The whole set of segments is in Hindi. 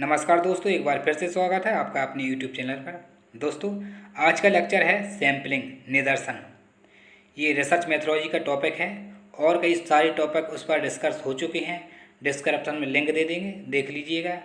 नमस्कार दोस्तों, एक बार फिर से स्वागत है आपका अपने YouTube चैनल पर। दोस्तों, आज का लेक्चर है सैम्पलिंग निदर्शन। ये रिसर्च मेथोडोलॉजी का टॉपिक है और कई सारे टॉपिक उस पर डिस्कस हो चुके हैं। डिस्क्रिप्शन में लिंक दे देंगे, देख लीजिएगा।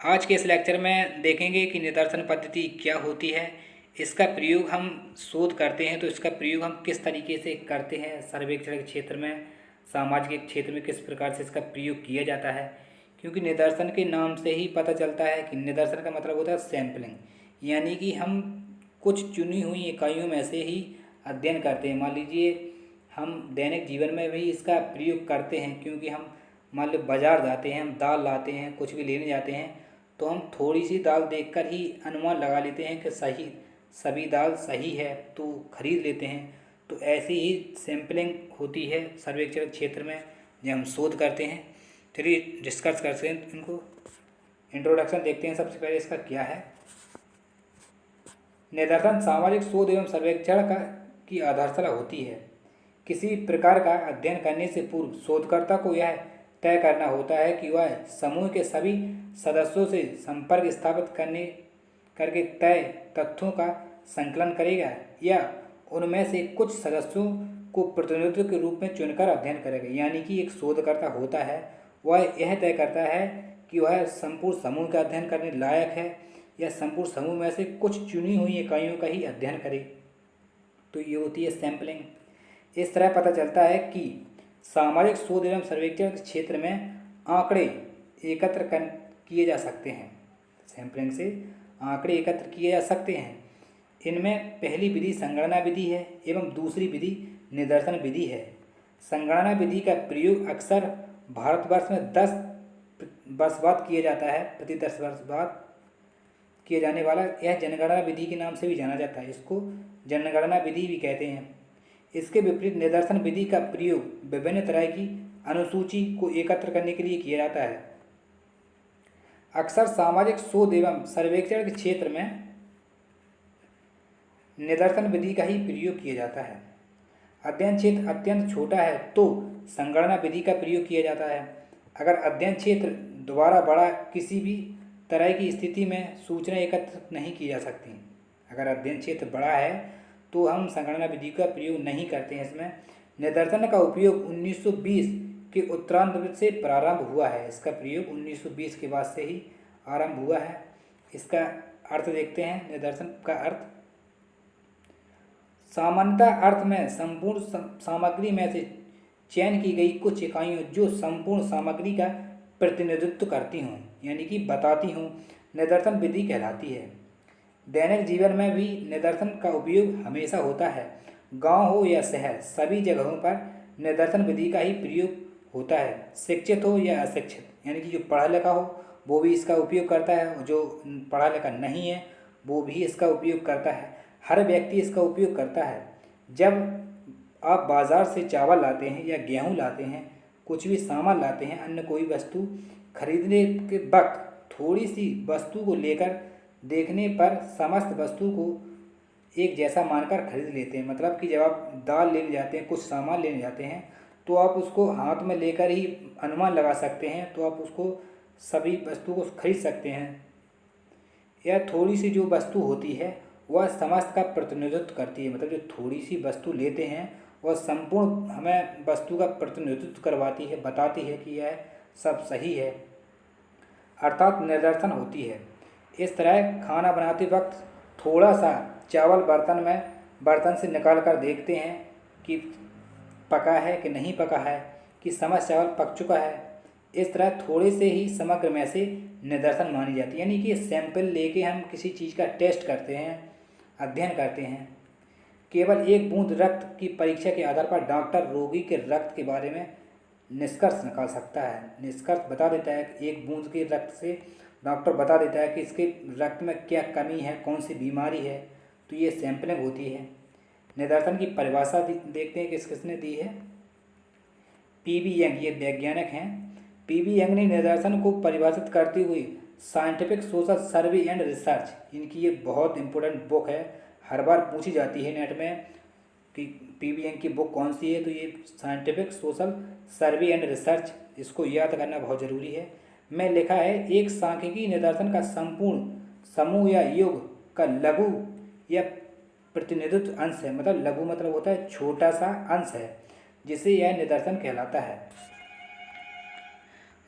आज के इस लेक्चर में देखेंगे कि निदर्शन पद्धति क्या होती है, इसका प्रयोग हम शोध करते हैं तो इसका प्रयोग हम किस तरीके से करते हैं, सर्वेक्षण के क्षेत्र में, सामाजिक क्षेत्र में किस प्रकार से इसका प्रयोग किया जाता है। क्योंकि निदर्शन के नाम से ही पता चलता है कि निदर्शन का मतलब होता है सैम्पलिंग, यानी कि हम कुछ चुनी हुई इकाइयों में से ही अध्ययन करते हैं। मान लीजिए हम दैनिक जीवन में भी इसका प्रयोग करते हैं, क्योंकि हम मान लो बाज़ार जाते हैं, हम दाल लाते हैं, कुछ भी लेने जाते हैं, तो हम थोड़ी सी दाल देखकर ही अनुमान लगा लेते हैं कि सभी दाल सही है तो खरीद लेते हैं। तो ऐसी ही सैम्पलिंग होती है सर्वेक्षण क्षेत्र में, जब हम शोध करते हैं। चलिए डिस्कस करते हैं इनको। इंट्रोडक्शन देखते हैं सबसे पहले इसका क्या है। निदर्शन सामाजिक शोध एवं सर्वेक्षण की आधारशिला होती है। किसी प्रकार का अध्ययन करने से पूर्व शोधकर्ता को यह तय करना होता है कि वह समूह के सभी सदस्यों से संपर्क स्थापित करके तय तथ्यों का संकलन करेगा या उनमें से कुछ सदस्यों को प्रतिनिधित्व के रूप में चुनकर अध्ययन करेगा। यानी कि एक शोधकर्ता होता है, वह यह तय करता है कि वह संपूर्ण समूह का अध्ययन करने लायक है या संपूर्ण समूह में से कुछ चुनी हुई इकाइयों का ही अध्ययन करे। तो ये होती है सैम्पलिंग। इस तरह पता चलता है कि सामाजिक शोध एवं सर्वेक्षण के क्षेत्र में आंकड़े एकत्र किए जा सकते हैं। सैम्पलिंग से आंकड़े एकत्र किए जा सकते हैं। इनमें पहली विधि संगणना विधि है एवं दूसरी विधि निदर्शन विधि है। संगणना विधि का प्रयोग अक्सर भारतवर्ष में 10 वर्ष बाद किया जाता है। प्रति 10 वर्ष बाद किया जाने वाला यह जनगणना विधि के नाम से भी जाना जाता है। इसको जनगणना विधि भी कहते हैं। इसके विपरीत निदर्शन विधि का प्रयोग विभिन्न तरह की अनुसूची को एकत्र करने के लिए किया जाता है। अक्सर सामाजिक शोध एवं सर्वेक्षण के क्षेत्र में निदर्शन विधि का ही प्रयोग किया जाता है। अध्ययन क्षेत्र अत्यंत छोटा है तो संगणना विधि का प्रयोग किया जाता है। अगर अध्ययन क्षेत्र द्वारा बड़ा किसी भी तरह की स्थिति में सूचना एकत्र नहीं की जा सकती। अगर अध्ययन क्षेत्र बड़ा है तो हम संगणना विधि का प्रयोग नहीं करते हैं। इसमें निदर्शन का उपयोग 1920 के उत्तरार्ध से प्रारंभ हुआ है। इसका प्रयोग 1920 के बाद से ही आरंभ हुआ है। इसका अर्थ देखते हैं। निदर्शन का अर्थ सामान्यतः अर्थ में संपूर्ण सामग्री में से चयन की गई कुछ इकाइयों जो संपूर्ण सामग्री का प्रतिनिधित्व करती हों, यानी कि बताती हों, निदर्शन विधि कहलाती है। दैनिक जीवन में भी निदर्शन का उपयोग हमेशा होता है। गांव हो या शहर, सभी जगहों पर निदर्शन विधि का ही प्रयोग होता है। शिक्षित हो या अशिक्षित, यानी कि जो पढ़ा लिखा हो वो भी इसका उपयोग करता है, और जो पढ़ा लिखा नहीं है वो भी इसका उपयोग करता है। हर व्यक्ति इसका उपयोग करता है। जब आप बाज़ार से चावल लाते हैं या गेहूँ लाते हैं, कुछ भी सामान लाते हैं, अन्य कोई वस्तु खरीदने के वक्त थोड़ी सी वस्तु को लेकर देखने पर समस्त वस्तु को एक जैसा मानकर खरीद लेते हैं। मतलब कि जब आप दाल लेने जाते हैं, कुछ सामान लेने जाते हैं, तो आप उसको हाथ में लेकर ही अनुमान लगा सकते हैं, तो आप उसको सभी वस्तु को खरीद सकते हैं। यह थोड़ी सी जो वस्तु होती है वह समस्त का प्रतिनिधित्व करती है। मतलब जो थोड़ी सी वस्तु लेते हैं वह संपूर्ण हमें वस्तु का प्रतिनिधित्व करवाती है, बताती है कि यह सब सही है, अर्थात निदर्शन होती है। इस तरह खाना बनाते वक्त थोड़ा सा चावल बर्तन से निकाल कर देखते हैं कि पका है कि नहीं पका है, कि समस्त चावल पक चुका है। इस तरह थोड़े से ही समग्र में से निदर्शन मानी जाती है। यानी कि सैंपल लेके हम किसी चीज़ का टेस्ट करते हैं, अध्ययन करते हैं। केवल एक बूंद रक्त की परीक्षा के आधार पर डॉक्टर रोगी के रक्त के बारे में निष्कर्ष निकाल सकता है। निष्कर्ष बता देता है कि एक बूंद के रक्त से डॉक्टर बता देता है कि इसके रक्त में क्या कमी है, कौन सी बीमारी है। तो ये सैंपलिंग होती है। निदर्शन की परिभाषा देखते हैं किसने दी है। पीबी यंग, ये वैज्ञानिक हैं। पीबी यंग ने निदर्शन को परिभाषित करते हुए scientific social survey and research, इनकी ये बहुत इंपॉर्टेंट बुक है, हर बार पूछी जाती है नेट में कि पीबी यंग की बुक कौन सी है। तो ये scientific social survey and research, इसको याद करना बहुत ज़रूरी है। में लिखा है, एक सांख्यिकी निदर्शन का संपूर्ण समूह या योग का लघु या प्रतिनिधित्व अंश है। मतलब लघु मतलब होता है छोटा सा अंश है, जिसे यह निदर्शन कहलाता है।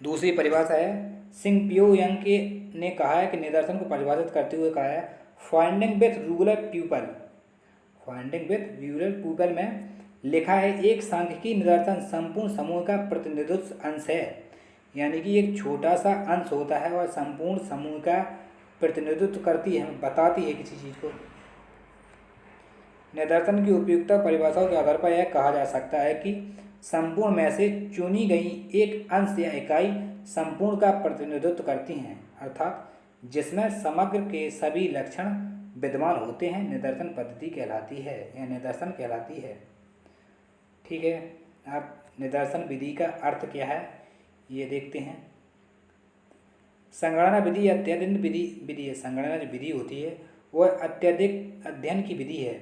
दूसरी परिभाषा है, सिंगपियो यंग के ने कहा है कि निदर्शन को परिभाषित करते हुए कहा है, finding with rural people. Finding with rural people में लिखा है, एक सांख्यिकी निदर्शन संपूर्ण समूह का प्रतिनिधित्व अंश है। यानी कि एक छोटा सा अंश होता है और संपूर्ण समूह का प्रतिनिधित्व करती है, बताती है किसी चीज़ को। निदर्शन की उपयुक्तता परिभाषाओं के आधार पर यह कहा जा सकता है कि संपूर्ण में से चुनी गई एक अंश या इकाई संपूर्ण का प्रतिनिधित्व करती हैं, अर्थात जिसमें समग्र के सभी लक्षण विद्यमान होते हैं, निदर्शन पद्धति कहलाती है या निदर्शन कहलाती है। ठीक है, अब निदर्शन विधि का अर्थ क्या है ये देखते हैं। संगणना विधि अत्यधिक विधि है। संगणना जो विधि होती है वह अत्यधिक अध्ययन की विधि है,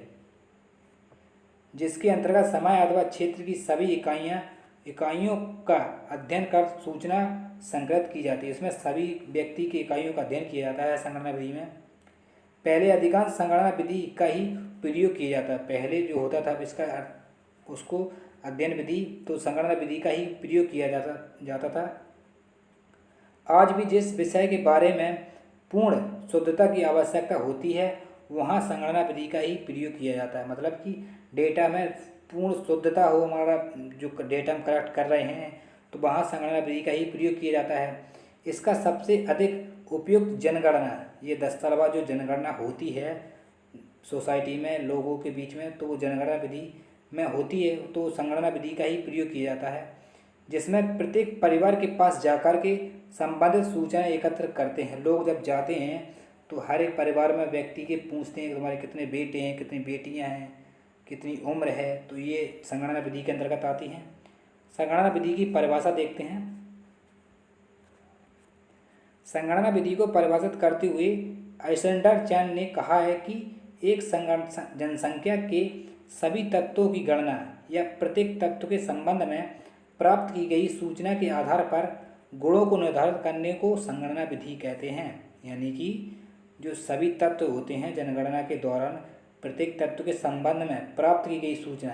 जिसके अंतर्गत समय अथवा क्षेत्र की सभी इकाइयों का अध्ययन कर सूचना संग्रहित की जाती है। इसमें सभी व्यक्ति की इकाइयों का अध्ययन किया जाता है संगणना विधि में। पहले अधिकांश संगणना विधि का ही प्रयोग किया जाता है। पहले जो होता था इसका उसको अध्ययन विधि, तो संगणना विधि का ही प्रयोग किया जाता था। आज भी जिस विषय के बारे में पूर्ण शुद्धता की आवश्यकता होती है वहाँ संगणना विधि का ही प्रयोग किया जाता है। मतलब कि डेटा में पूर्ण शुद्धता हो, हमारा जो डेटा हम कलेक्ट कर रहे हैं, तो वहाँ संगणना विधि का ही प्रयोग किया जाता है। इसका सबसे अधिक उपयुक्त जनगणना, ये दस्तावेज़ जो जनगणना होती है सोसाइटी में लोगों के बीच में, तो वो जनगणना विधि में होती है, तो संगणना विधि का ही प्रयोग किया जाता है, जिसमें प्रत्येक परिवार के पास जाकर के संबंधित सूचना एकत्र करते हैं। लोग जब जाते हैं तो हर एक परिवार में व्यक्ति के पूछते हैं कि तुम्हारे कितने बेटे हैं, कितनी बेटियां हैं, कितनी उम्र है, तो ये संगणना विधि के अंतर्गत आती हैं। संगणना विधि की परिभाषा देखते हैं। संगणना विधि को परिभाषित करते हुए अलेक्जेंडर चैन ने कहा है कि एक जनसंख्या के सभी तत्वों की गणना या प्रत्येक तत्व के संबंध में प्राप्त की गई सूचना के आधार पर गुणों को निर्धारित करने को संगणना विधि कहते हैं। यानी कि जो सभी तत्व होते हैं जनगणना के दौरान प्रत्येक तत्व के संबंध में प्राप्त की गई सूचना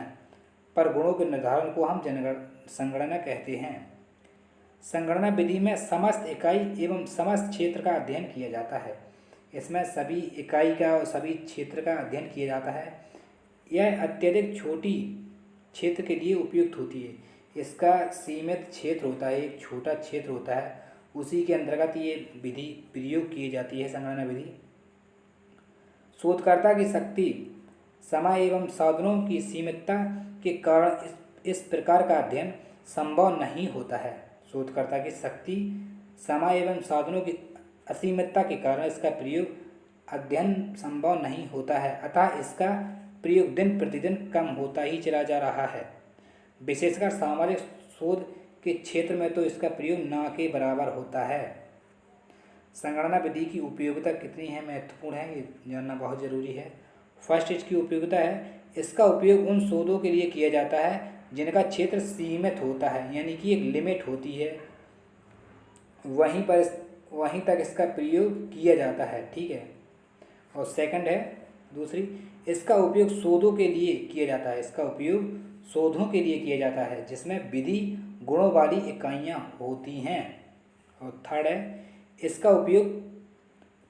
पर गुणों के निर्धारण को हम संगणना कहते हैं। संगणना विधि में समस्त इकाई एवं समस्त क्षेत्र का अध्ययन किया जाता है। इसमें सभी इकाई का और सभी क्षेत्र का अध्ययन किया जाता है। यह अत्यधिक छोटी क्षेत्र के लिए उपयुक्त होती है। इसका सीमित क्षेत्र होता है, एक छोटा क्षेत्र होता है, उसी के अंतर्गत ये विधि प्रयोग की जाती है संगणना विधि। शोधकर्ता की शक्ति, समय एवं साधनों की सीमितता के कारण इस प्रकार का अध्ययन संभव नहीं होता है। शोधकर्ता की शक्ति, समय एवं साधनों की असीमितता के कारण इसका प्रयोग अध्ययन संभव नहीं होता है, अतः इसका प्रयोग दिन प्रतिदिन कम होता ही चला जा रहा है। विशेषकर सामाजिक शोध के क्षेत्र में तो इसका प्रयोग ना के बराबर होता है। संगणना विधि की उपयोगिता कितनी है, महत्वपूर्ण है, ये जानना बहुत ज़रूरी है। फर्स्ट इसकी उपयोगिता है, इसका उपयोग उन शोधों के लिए किया जाता है जिनका क्षेत्र सीमित होता है, यानी कि एक लिमिट होती है, वहीं तक इसका प्रयोग किया जाता है। ठीक है। और सेकंड है दूसरी, इसका उपयोग शोधों के लिए किया जाता है। इसका उपयोग शोधों के लिए किया जाता है जिसमें विधि गुणों वाली इकाइयाँ होती हैं। और थर्ड है, इसका उपयोग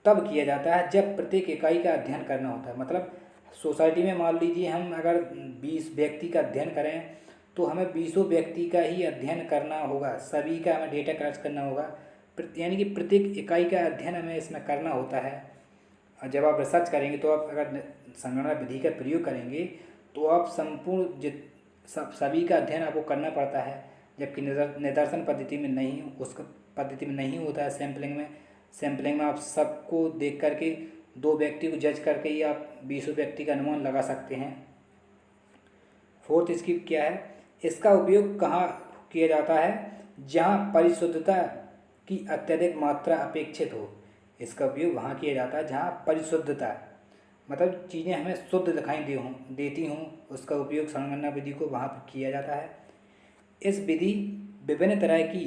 तब किया जाता है जब प्रत्येक इकाई का अध्ययन करना होता है। मतलब सोसाइटी में मान लीजिए हम अगर 20 व्यक्ति का अध्ययन करें तो हमें 20 व्यक्ति का ही अध्ययन करना होगा, सभी का हमें डेटा कलेक्ट करना होगा, यानी कि प्रत्येक इकाई का अध्ययन हमें इसमें करना होता है। और जब आप रिसर्च करेंगे तो आप अगर संगणना विधि का प्रयोग करेंगे तो आप संपूर्ण सभी का अध्ययन आपको करना पड़ता है, जबकि निदर्शन पद्धति में नहीं, उस पद्धति में नहीं होता है। सैम्पलिंग में आप सबको देख करके 2 व्यक्ति को जज करके ही आप 20 व्यक्ति का अनुमान लगा सकते हैं। फोर्थ इसकी क्या है, इसका उपयोग कहाँ किया जाता है, जहाँ परिशुद्धता की अत्यधिक मात्रा अपेक्षित हो। इसका उपयोग वहाँ किया जाता है जहाँ परिशुद्धता, मतलब चीज़ें हमें शुद्ध दिखाई देती हों, उसका उपयोग संगणना विधि को वहाँ पर किया जाता है। इस विधि विभिन्न तरह की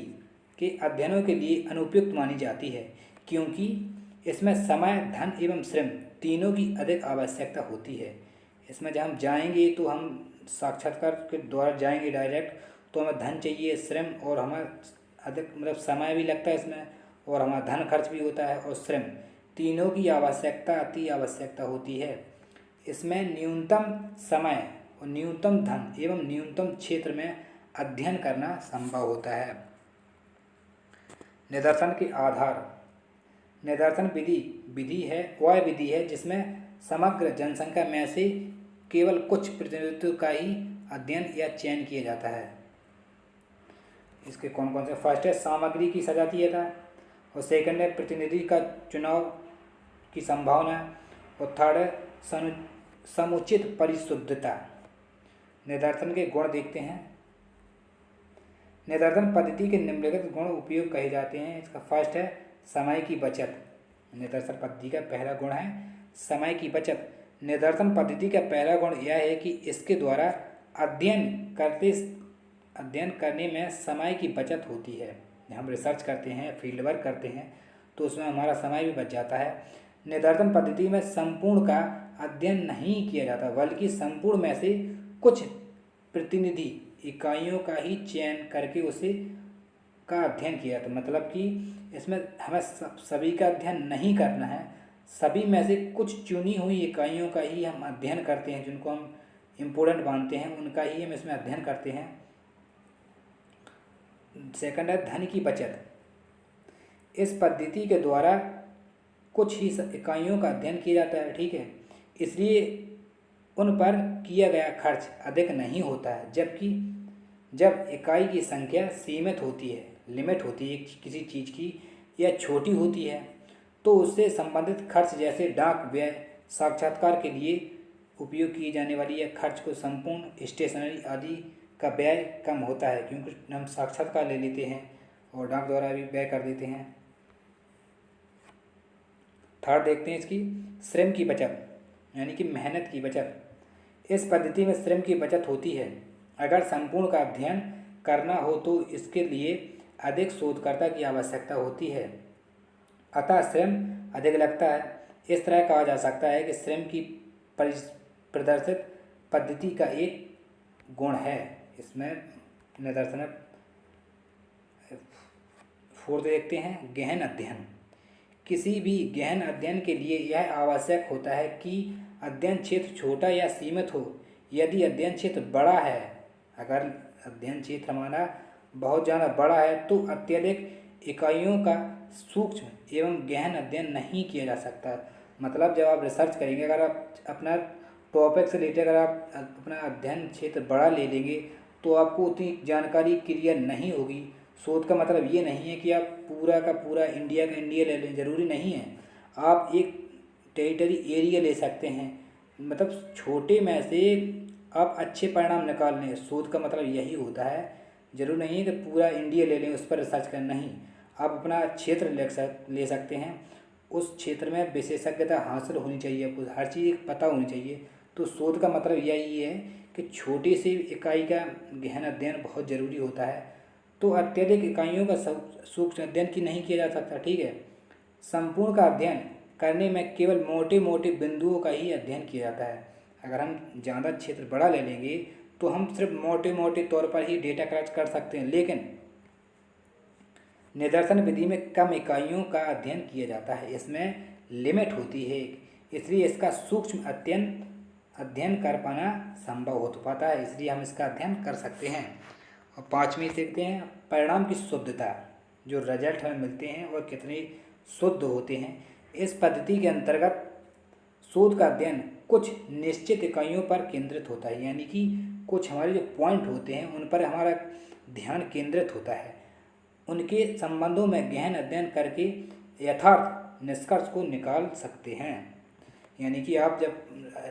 के अध्ययनों के लिए अनुपयुक्त मानी जाती है, क्योंकि इसमें समय, धन एवं श्रम तीनों की अधिक आवश्यकता होती है। इसमें जब हम जाएंगे तो हम साक्षात्कार के द्वारा जाएंगे डायरेक्ट, तो हमें धन चाहिए, श्रम, और हमें अधिक मतलब समय भी लगता है इसमें, और हमारा धन खर्च भी होता है, और श्रम तीनों की आवश्यकता अति आवश्यकता होती है। इसमें न्यूनतम समय और न्यूनतम धन एवं न्यूनतम क्षेत्र में अध्ययन करना संभव होता है। निदर्शन के आधार। निदर्शन विधि है वह विधि है जिसमें समग्र जनसंख्या में से केवल कुछ प्रतिनिधित्व का ही अध्ययन या चयन किया जाता है। इसके कौन कौन से? फर्स्ट है सामग्री की सजातीयता, और सेकंड है प्रतिनिधि का चुनाव की संभावना, और थर्ड है समुचित परिशुद्धता। निदर्शन के गुण देखते हैं। निदर्शन पद्धति के निम्नलिखित गुण उपयोग कहे जाते हैं। इसका फर्स्ट है समय की बचत। निदर्शन पद्धति का पहला गुण है समय की बचत। निदर्शन पद्धति का पहला गुण यह है कि इसके द्वारा अध्ययन करने में समय की बचत होती है। हम रिसर्च करते हैं, फील्ड वर्क करते हैं, तो उसमें हमारा समय भी बच जाता है। निदर्शन पद्धति में संपूर्ण का अध्ययन नहीं किया जाता, बल्कि संपूर्ण में से कुछ प्रतिनिधि इकाइयों का ही चयन करके उसे का अध्ययन किया जाता। मतलब कि इसमें हमें सभी का अध्ययन नहीं करना है, सभी में से कुछ चुनी हुई इकाइयों का ही हम अध्ययन करते हैं, जिनको हम इम्पोर्टेंट मानते हैं, उनका ही हम इसमें अध्ययन करते हैं। सेकंड है धन की बचत। इस पद्धति के द्वारा कुछ ही इकाइयों का अध्ययन किया जाता है, ठीक है, इसलिए उन पर किया गया खर्च अधिक नहीं होता है। जबकि जब इकाई की संख्या सीमित होती है, लिमिट होती है किसी चीज़ की, या छोटी होती है, तो उससे संबंधित खर्च जैसे डाक व्यय, साक्षात्कार के लिए उपयोग की जाने वाली या खर्च को संपूर्ण स्टेशनरी आदि का व्यय कम होता है, क्योंकि हम साक्षात्कार ले लेते हैं और डाक द्वारा भी व्यय कर देते हैं। थर्ड देखते हैं इसकी श्रम की बचत, यानी कि मेहनत की बचत। इस पद्धति में श्रम की बचत होती है। अगर संपूर्ण का अध्ययन करना हो तो इसके लिए अधिक शोधकर्ता की आवश्यकता होती है, अतः श्रम अधिक लगता है। इस तरह कहा जा सकता है कि श्रम की प्रदर्शित पद्धति का एक गुण है। इसमें निदर्शन फोर्थ देखते हैं गहन अध्ययन। किसी भी गहन अध्ययन के लिए यह आवश्यक होता है कि अध्ययन क्षेत्र छोटा या सीमित हो। यदि अध्ययन क्षेत्र बड़ा है, अगर अध्ययन क्षेत्र हमारा बहुत ज़्यादा बड़ा है, तो अत्यधिक इकाइयों का सूक्ष्म एवं गहन अध्ययन नहीं किया जा सकता। मतलब जब आप रिसर्च करेंगे, अगर आप अपना टॉपिक से रिलेटेड अगर आप अपना अध्ययन क्षेत्र बड़ा ले लेंगे, तो आपको उतनी जानकारी क्लियर नहीं होगी। शोध का मतलब ये नहीं है कि आप पूरा का पूरा इंडिया का इंडिया ले लें, ज़रूरी नहीं है। आप एक टेरिटरी एरिया ले सकते हैं, मतलब छोटे में से आप अच्छे परिणाम निकाल लें। शोध का मतलब यही होता है, जरूर नहीं है कि पूरा इंडिया ले लें, उस पर रिसर्च करना। नहीं, आप अपना क्षेत्र ले सकते हैं, उस क्षेत्र में विशेषज्ञता हासिल होनी चाहिए, आपको हर चीज़ पता होनी चाहिए। तो शोध का मतलब यही है कि छोटी सी इकाई का गहन अध्ययन बहुत ज़रूरी होता है। तो अत्यधिक इकाइयों का सूक्ष्म अध्ययन की नहीं किया जा सकता, ठीक है। संपूर्ण का अध्ययन करने में केवल मोटे मोटे बिंदुओं का ही अध्ययन किया जाता है। अगर हम ज़्यादा क्षेत्र बड़ा ले लेंगे तो हम सिर्फ मोटे मोटे तौर पर ही डेटा कलेक्ट कर सकते हैं, लेकिन निदर्शन विधि में कम इकाइयों का अध्ययन किया जाता है। इसमें लिमिट होती है, इसलिए इसका सूक्ष्म अध्ययन कर पाना संभव हो पाता है, इसलिए हम इसका अध्ययन कर सकते हैं। और पाँचवीं देखते हैं परिणाम की शुद्धता, जो रिजल्ट हमें मिलते हैं और कितने शुद्ध होते हैं। इस पद्धति के अंतर्गत शोध का अध्ययन कुछ निश्चित इकाइयों पर केंद्रित होता है, यानी कि कुछ हमारे जो पॉइंट होते हैं उन पर हमारा ध्यान केंद्रित होता है। उनके संबंधों में गहन अध्ययन करके यथार्थ निष्कर्ष को निकाल सकते हैं। यानी कि आप जब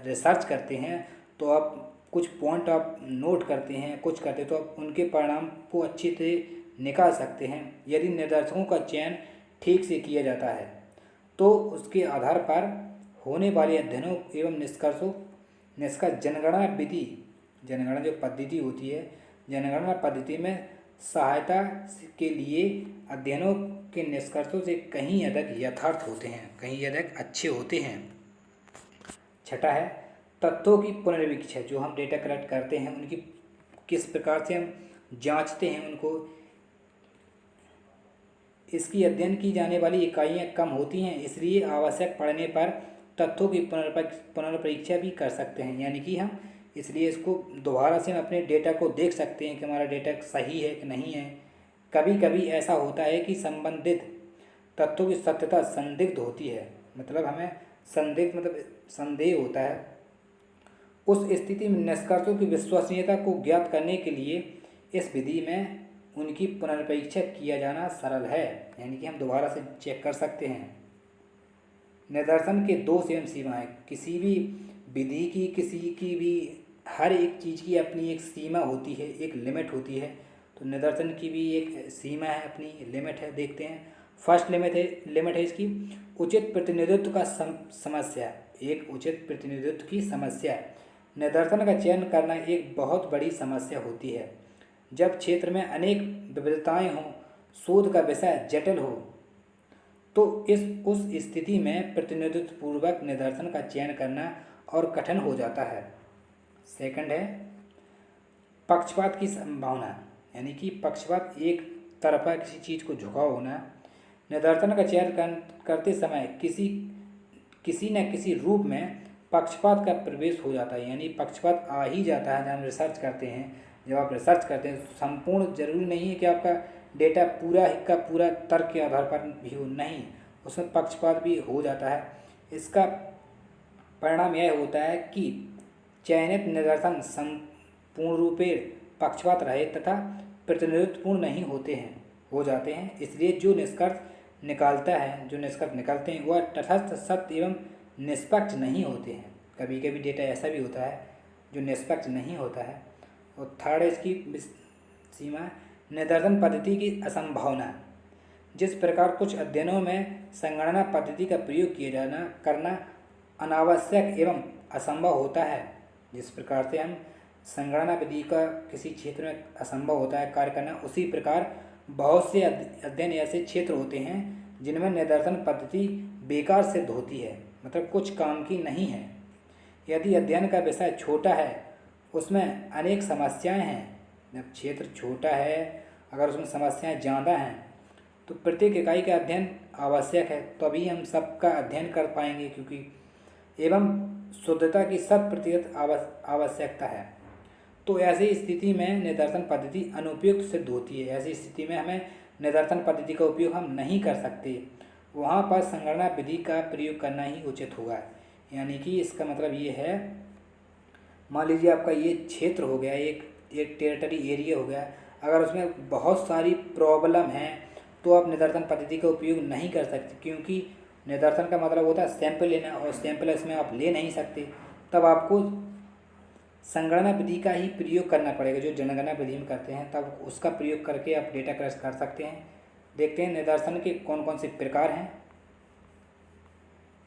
रिसर्च करते हैं तो आप कुछ पॉइंट आप नोट करते हैं, कुछ करते हैं, तो आप उनके परिणाम को अच्छे से निकाल सकते हैं। यदि निर्देशकों का चयन ठीक से किया जाता है तो उसके आधार पर होने वाले अध्ययनों एवं निष्कर्ष जनगणना जो पद्धति होती है, जनगणना पद्धति में सहायता के लिए अध्ययनों के निष्कर्षों से कहीं अधिक यथार्थ होते हैं, कहीं अधिक अच्छे होते हैं। छठा है तथ्यों की पुनर्वीक्षा। जो हम डेटा कलेक्ट करते हैं उनकी किस प्रकार से हम जांचते हैं उनको, इसकी अध्ययन की जाने वाली इकाइयाँ कम होती हैं, इसलिए आवश्यक पड़ने पर तथ्यों की पुनर्परीक्षा भी कर सकते हैं। यानी कि हम इसलिए इसको दोबारा से हम अपने डेटा को देख सकते हैं कि हमारा डेटा सही है कि नहीं है। कभी कभी ऐसा होता है कि संबंधित तथ्यों की सत्यता संदिग्ध होती है, मतलब हमें संदिग्ध मतलब संदेह होता है। उस स्थिति में निष्कर्षों की विश्वसनीयता को ज्ञात करने के लिए इस विधि में उनकी पुनर्परीक्षा किया जाना सरल है, यानी कि हम दोबारा से चेक कर सकते हैं। निदर्शन के दोष एवं सीमाएं। किसी भी विधि की, किसी की भी, हर एक चीज़ की अपनी एक सीमा होती है, एक लिमिट होती है। तो निदर्शन की भी एक सीमा है, अपनी लिमिट है। देखते हैं। फर्स्ट लिमिट है इसकी उचित प्रतिनिधित्व का समस्या। एक उचित प्रतिनिधित्व की समस्या। निदर्शन का चयन करना एक बहुत बड़ी समस्या होती है। जब क्षेत्र में अनेक विविधताएं हों, शोध का विषय जटिल हो, तो उस स्थिति में प्रतिनिधित्व पूर्वक निदर्शन का चयन करना और कठिन हो जाता है। सेकंड है पक्षपात की संभावना, यानी कि पक्षपात, एक तरफा किसी चीज़ को झुकाव होना। निदर्शन का चयन करते समय किसी न किसी रूप में पक्षपात का प्रवेश हो जाता है, यानी पक्षपात आ ही जाता है। जब हम रिसर्च करते हैं, जब आप रिसर्च करते हैं, संपूर्ण जरूरी नहीं है कि आपका डेटा पूरा का पूरा तर्क के आधार पर भी हो, नहीं, उसमें पक्षपात भी हो जाता है। इसका परिणाम यह होता है कि चयनित निदर्शन संपूर्ण रूप से पक्षपात रहित तथा प्रतिनिधित्वपूर्ण नहीं हो जाते हैं। इसलिए जो निष्कर्ष निकालते हैं वह तटस्थ, सत्य एवं निष्पक्ष नहीं होते हैं। कभी कभी डेटा ऐसा भी होता है जो निष्पक्ष नहीं होता है। और थर्ड है इसकी सीमा निदर्शन पद्धति की असंभावना। जिस प्रकार कुछ अध्ययनों में संगणना पद्धति का प्रयोग करना अनावश्यक एवं असंभव होता है, जिस प्रकार से हम संगणना विधि का किसी क्षेत्र में असंभव होता है कार्य करना, उसी प्रकार बहुत से अध्ययन ऐसे क्षेत्र होते हैं जिनमें निदर्शन पद्धति बेकार सिद्ध होती है, मतलब कुछ काम की नहीं है। यदि अध्ययन का विषय छोटा है, उसमें अनेक समस्याएं हैं, जब क्षेत्र छोटा है, अगर उसमें समस्याएं ज़्यादा हैं, तो प्रत्येक इकाई का अध्ययन आवश्यक है, तभी हम सबका अध्ययन कर पाएंगे, क्योंकि एवं शुद्धता की 100% आवश्यकता है। तो ऐसी स्थिति में निदर्शन पद्धति अनुपयुक्त सिद्ध होती है। ऐसी स्थिति में हमें निदर्शन पद्धति का उपयोग हम नहीं कर सकते, वहाँ पर संगणना विधि का प्रयोग करना ही उचित होगा। यानी कि इसका मतलब ये है, मान लीजिए आपका ये क्षेत्र हो गया, एक टेरिटरी एरिया हो गया, अगर उसमें बहुत सारी प्रॉब्लम हैं तो आप निदर्शन पद्धति का उपयोग नहीं कर सकते, क्योंकि निदर्शन का मतलब होता है सैंपल लेना, और सैंपल इसमें आप ले नहीं सकते। तब आपको संगणना विधि का ही प्रयोग करना पड़ेगा, जो जनगणना विधि में करते हैं, तब उसका प्रयोग करके आप डेटा कलेक्ट कर सकते हैं। देखते हैं निदर्शन के कौन कौन से प्रकार हैं।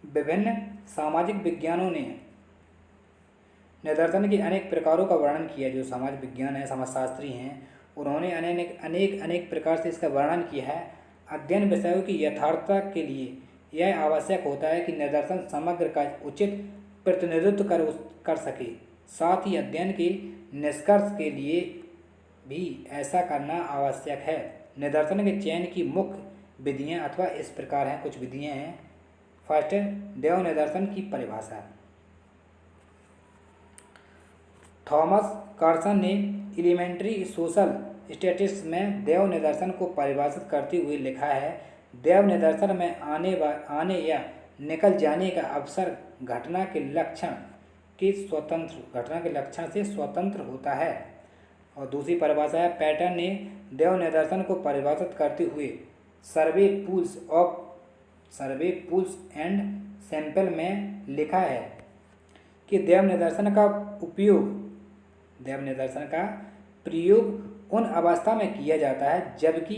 विभिन्न सामाजिक विज्ञानों ने निदर्शन के अनेक प्रकारों का वर्णन किया। जो समाज विज्ञान है, समाजशास्त्री हैं, उन्होंने अनेक प्रकार से इसका वर्णन किया है। अध्ययन विषयों की यथार्थता के लिए यह आवश्यक होता है कि निदर्शन समग्र का उचित प्रतिनिधित्व कर सके। साथ ही अध्ययन के निष्कर्ष के लिए भी ऐसा करना आवश्यक है। निदर्शन के चयन की मुख्य विधियाँ अथवा इस प्रकार हैं, कुछ विधियाँ हैं। फर्स्ट है देव निदर्शन की परिभाषा। थॉमस कार्सन ने एलिमेंट्री सोशल स्टैटिस्टिक्स में देव निदर्शन को परिभाषित करते हुए लिखा है, देव निदर्शन में आने या निकल जाने का अवसर घटना के लक्षण से स्वतंत्र होता है। और दूसरी परिभाषा है पैटर्न ने देव निदर्शन को परिभाषित करते हुए सर्वे पूल्स एंड सैंपल में लिखा है कि देव निदर्शन का प्रयोग उन अवस्था में किया जाता है जबकि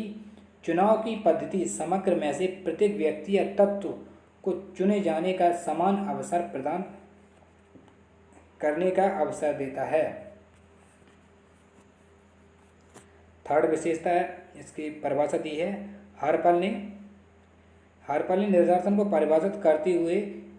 चुनाव की पद्धति समग्र में से प्रत्येक व्यक्ति या तत्व को चुने जाने का समान अवसर प्रदान करने का अवसर देता है। थर्ड विशेषता है इसकी परिभाषा दी है। हरपल ने निदर्शन को परिभाषित करते हुए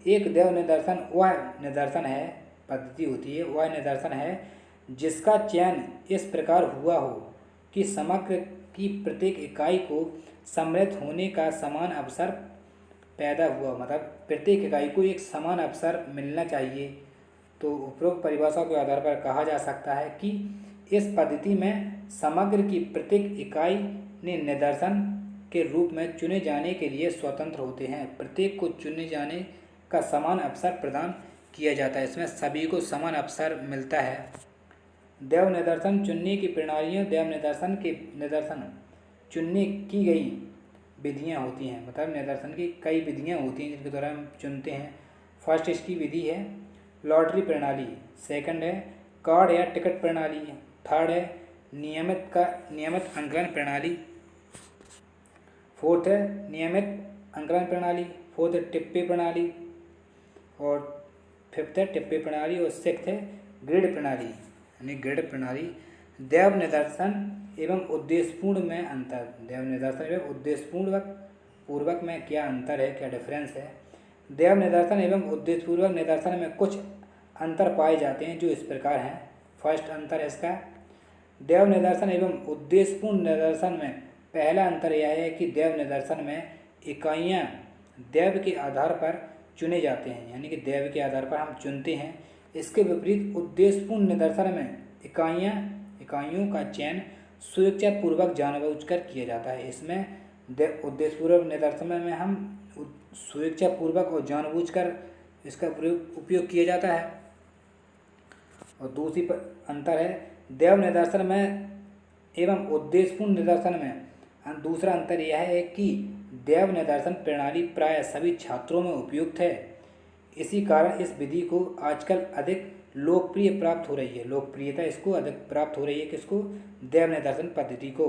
एक देव निदर्शन वह निदर्शन है, पद्धति होती है, वह निदर्शन है जिसका चयन इस प्रकार हुआ हो कि समग्र की प्रत्येक इकाई को सम्मिलित होने का समान अवसर पैदा हुआ, मतलब प्रत्येक इकाई को एक समान अवसर मिलना चाहिए। तो उपरोक्त परिभाषा के आधार पर कहा जा सकता है कि इस पद्धति में समग्र की प्रत्येक इकाई ने निदर्शन के रूप में चुने जाने के लिए स्वतंत्र होते हैं। प्रत्येक को चुने जाने का समान अवसर प्रदान किया जाता है, इसमें सभी को समान अवसर मिलता है। देव निदर्शन चुनने की प्रणालियों, देव निदर्शन चुनने की गई विधियां होती हैं, मतलब निदर्शन की कई विधियां होती हैं जिनके द्वारा हम चुनते हैं। फर्स्ट इसकी विधि है लॉटरी प्रणाली, सेकंड है कार्ड या टिकट प्रणाली, थर्ड है नियमित अंकलन प्रणाली, फोर्थ है नियमित अंकलन प्रणाली, फोर्थ है टिप्पे प्रणाली, और फिफ्थ है टिप्पे प्रणाली, और सिक्स्थ है ग्रिड प्रणाली यानी ग्रिड प्रणाली। देव निदर्शन एवं उद्देश्यपूर्ण में अंतर, देव निदर्शन एवं उद्देश्यपूर्वक में क्या अंतर है, क्या डिफरेंस है। देव निदर्शन एवं उद्देश्यपूर्वक निदर्शन में कुछ अंतर पाए जाते हैं जो इस प्रकार हैं। फर्स्ट अंतर है इसका, देव निदर्शन एवं उद्देश्यपूर्ण निदर्शन में पहला अंतर यह है कि देव निदर्शन में इकाइयाँ देव के आधार पर चुने जाते हैं, यानी कि देव के आधार पर हम चुनते हैं। इसके विपरीत उद्देश्यपूर्ण निदर्शन में इकाइयों का चयन स्वेच्छापूर्वक जानबूझकर किया जाता है। इसमें उद्देश्यपूर्वक निदर्शन में हम स्वेच्छापूर्वक और जानबूझकर इसका उपयोग किया जाता है। और दूसरी अंतर है देव निदर्शन में एवं उद्देश्यपूर्ण निदर्शन में दूसरा अंतर यह है कि देव निदर्शन प्रणाली प्राय सभी छात्रों में उपयुक्त है। इसी कारण इस विधि को आजकल अधिक लोकप्रिय प्राप्त हो रही है, लोकप्रियता इसको अधिक प्राप्त हो रही है, किसको, देव निदर्शन पद्धति को।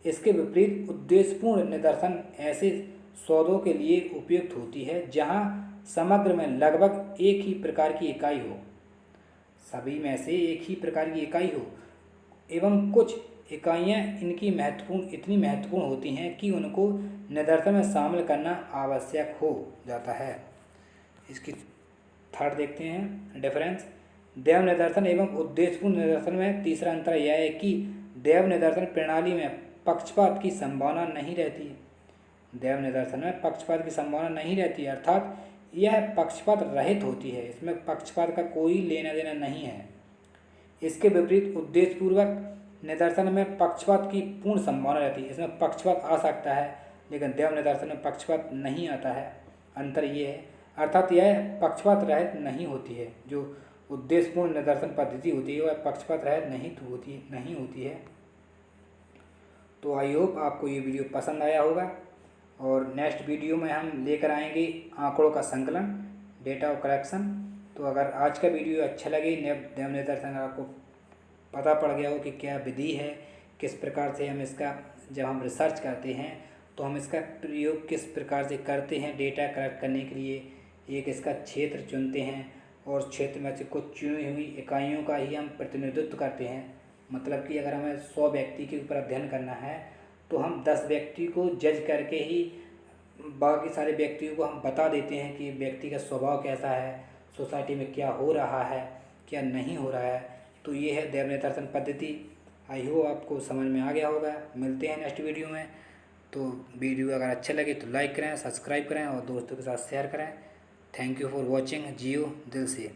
इसके विपरीत उद्देश्यपूर्ण निदर्शन ऐसे सौदों के लिए उपयुक्त होती है जहां समग्र में लगभग एक ही प्रकार की इकाई हो, सभी में से एक ही प्रकार की इकाई हो, एवं कुछ इकाइयाँ इतनी महत्वपूर्ण होती हैं कि उनको निदर्शन में शामिल करना आवश्यक हो जाता है। इसकी थर्ड देखते हैं डिफरेंस। देव निदर्शन एवं उद्देश्यपूर्ण निदर्शन में तीसरा अंतर यह है कि देव निदर्शन प्रणाली में पक्षपात की संभावना नहीं रहती। देव निदर्शन में पक्षपात की संभावना नहीं रहती, अर्थात यह पक्षपात रहित होती है, इसमें पक्षपात का कोई लेना देना नहीं है। इसके विपरीत उद्देश्यपूर्वक निदर्शन में पक्षपात की पूर्ण संभावना रहती है, इसमें पक्षपात आ सकता है लेकिन देव निदर्शन में पक्षपात नहीं आता है। अंतर ये है, अर्थात यह पक्षपात रहित नहीं होती है। जो उद्देश्यपूर्ण निदर्शन पद्धति होती है वह पक्षपात रहित नहीं होती है। तो आई होप आपको ये वीडियो पसंद आया होगा, और नेक्स्ट वीडियो में हम लेकर आएंगे आंकड़ों का संकलन, डेटा कलेक्शन। तो अगर आज का वीडियो अच्छा लगे, देव निदर्शन आपको पता पड़ गया हो कि क्या विधि है, किस प्रकार से हम इसका, जब हम रिसर्च करते हैं तो हम इसका प्रयोग किस प्रकार से करते हैं, डेटा कलेक्ट करने के लिए एक इसका क्षेत्र चुनते हैं और क्षेत्र में से कुछ चुनी हुई इकाइयों का ही हम प्रतिनिधित्व करते हैं। मतलब कि अगर हमें 100 व्यक्ति के ऊपर अध्ययन करना है तो हम 10 व्यक्ति को जज करके ही बाकी सारे व्यक्तियों को हम बता देते हैं कि व्यक्ति का स्वभाव कैसा है, सोसाइटी में क्या हो रहा है, क्या नहीं हो रहा है। तो ये है देव निदर्शन पद्धति। आई होप आपको समझ में आ गया होगा। मिलते हैं नेक्स्ट वीडियो में। तो वीडियो अगर अच्छा लगे तो लाइक करें, सब्सक्राइब करें और दोस्तों के साथ शेयर करें। Thank you for watching. जियो दिल से।